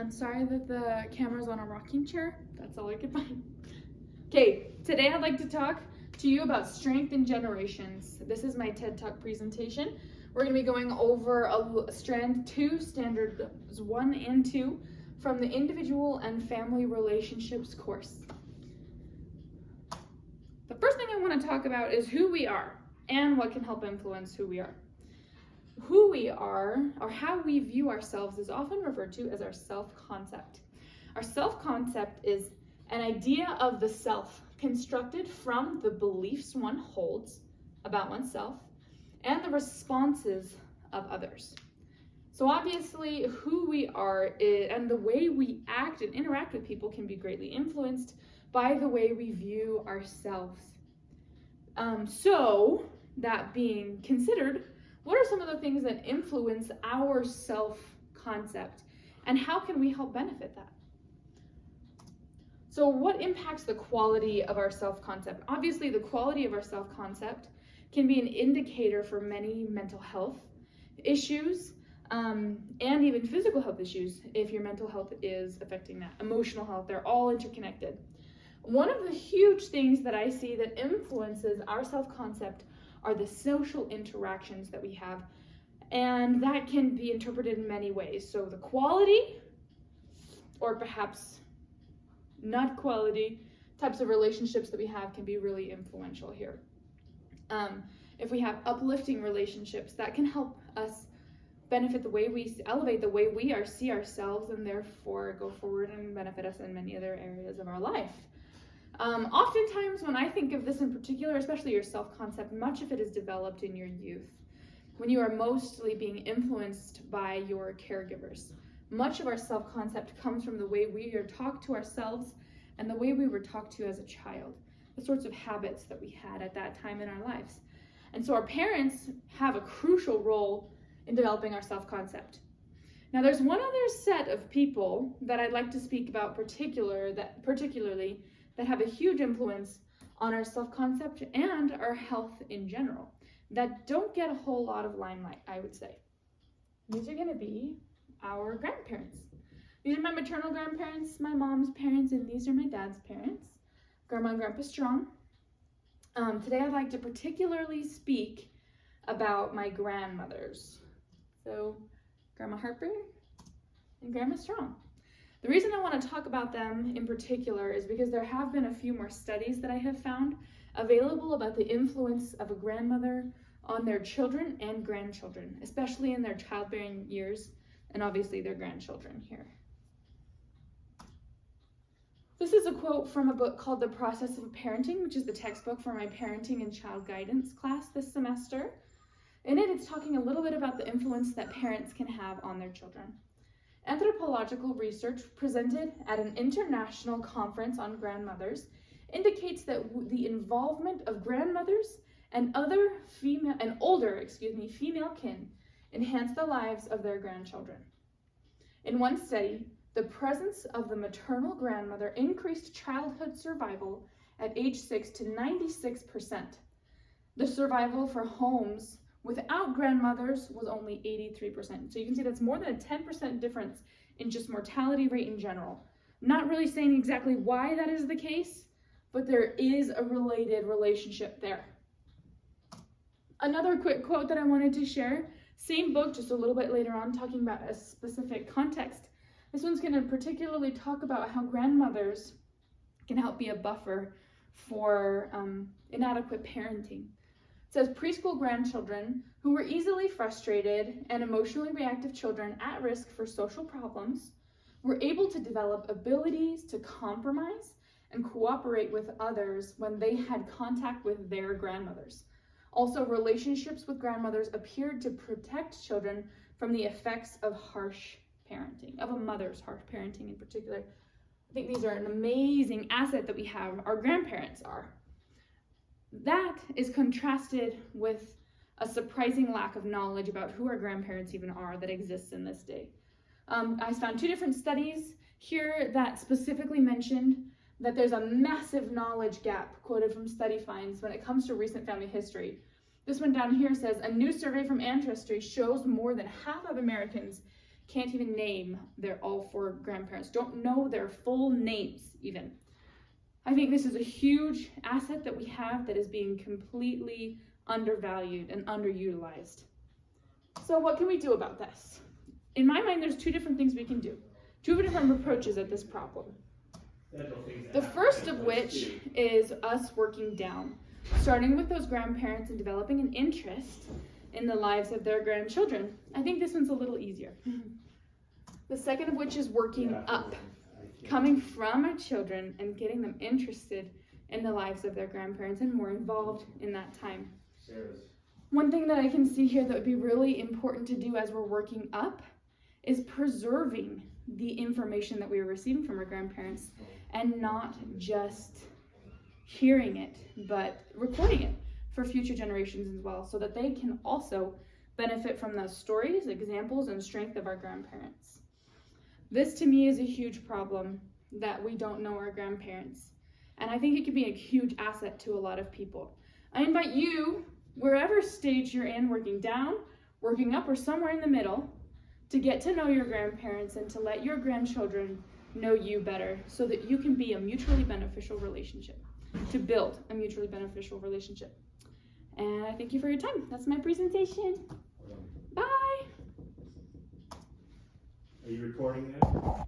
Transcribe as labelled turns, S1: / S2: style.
S1: I'm sorry that the camera's on a rocking chair. That's all I could find. Okay, today I'd like to talk to you about strength in generations. This is my TED Talk presentation. We're going to be going over strand 2, standards 1 and 2 from the Individual and Family Relationships course. The first thing I want to talk about is who we are and what can help influence who we are. Who we are, or how we view ourselves, is often referred to as our self-concept. Our self-concept is an idea of the self constructed from the beliefs one holds about oneself and the responses of others. So obviously, who we are and the way we act and interact with people can be greatly influenced by the way we view ourselves. So that being considered, what are some of the things that influence our self-concept, and how can we help benefit that? So what impacts the quality of our self-concept? Obviously, the quality of our self-concept can be an indicator for many mental health issues and even physical health issues if your mental health is affecting that. Emotional health, they're all interconnected. One of the huge things that I see that influences our self-concept are the social interactions that we have, and that can be interpreted in many ways. So the quality, or perhaps not quality, types of relationships that we have can be really influential here. If we have uplifting relationships, that can help us benefit the way we elevate the way we see ourselves, and therefore go forward and benefit us in many other areas of our life. Oftentimes when I think of this in particular, especially your self-concept, much of it is developed in your youth, when you are mostly being influenced by your caregivers. Much of our self-concept comes from the way we are talked to ourselves and the way we were talked to as a child, the sorts of habits that we had at that time in our lives. And so our parents have a crucial role in developing our self-concept. Now there's one other set of people that I'd like to speak about particularly that have a huge influence on our self-concept and our health in general, that don't get a whole lot of limelight, I would say. These are going to be our grandparents. These are my maternal grandparents, my mom's parents, and these are my dad's parents, Grandma and Grandpa Strong. Today I'd like to particularly speak about my grandmothers. So Grandma Harper and Grandma Strong. The reason I want to talk about them in particular is because there have been a few more studies that I have found available about the influence of a grandmother on their children and grandchildren, especially in their childbearing years, and obviously their grandchildren here. This is a quote from a book called The Process of Parenting, which is the textbook for my parenting and child guidance class this semester. In it, it's talking a little bit about the influence that parents can have on their children. Anthropological research presented at an international conference on grandmothers indicates that the involvement of grandmothers and older female kin enhance the lives of their grandchildren. In one study, the presence of the maternal grandmother increased childhood survival at age 6 to 96%. The survival for homes without grandmothers was only 83%. So you can see that's more than a 10% difference in just mortality rate in general. Not really saying exactly why that is the case, but there is a related relationship there. Another quick quote that I wanted to share, same book, just a little bit later on, talking about a specific context. This one's going to particularly talk about how grandmothers can help be a buffer for inadequate parenting. It says preschool grandchildren who were easily frustrated and emotionally reactive children at risk for social problems were able to develop abilities to compromise and cooperate with others when they had contact with their grandmothers. Also, relationships with grandmothers appeared to protect children from the effects of harsh parenting, of a mother's harsh parenting in particular. I think these are an amazing asset that we have, our grandparents are. That is contrasted with a surprising lack of knowledge about who our grandparents even are that exists in this day. I found 2 different studies here that specifically mentioned that there's a massive knowledge gap quoted from study finds when it comes to recent family history. This one down here says, a new survey from Ancestry shows more than half of Americans can't even name their all four grandparents, don't know their full names even. I think this is a huge asset that we have that is being completely undervalued and underutilized. So what can we do about this? In my mind, there's two different things we can do, two different approaches at this problem. The first of which is us working down, starting with those grandparents and developing an interest in the lives of their grandchildren. I think this one's a little easier. The second of which is working up, coming from our children and getting them interested in the lives of their grandparents and more involved in that time. One thing that I can see here that would be really important to do as we're working up is preserving the information that we are receiving from our grandparents and not just hearing it, but recording it for future generations as well, so that they can also benefit from those stories, examples, and strength of our grandparents. This to me is a huge problem, that we don't know our grandparents. And I think it could be a huge asset to a lot of people. I invite you, wherever stage you're in, working down, working up, or somewhere in the middle, to get to know your grandparents and to let your grandchildren know you better so that you can be a mutually beneficial relationship, to build a mutually beneficial relationship. And I thank you for your time. That's my presentation. Bye.
S2: Are you recording that?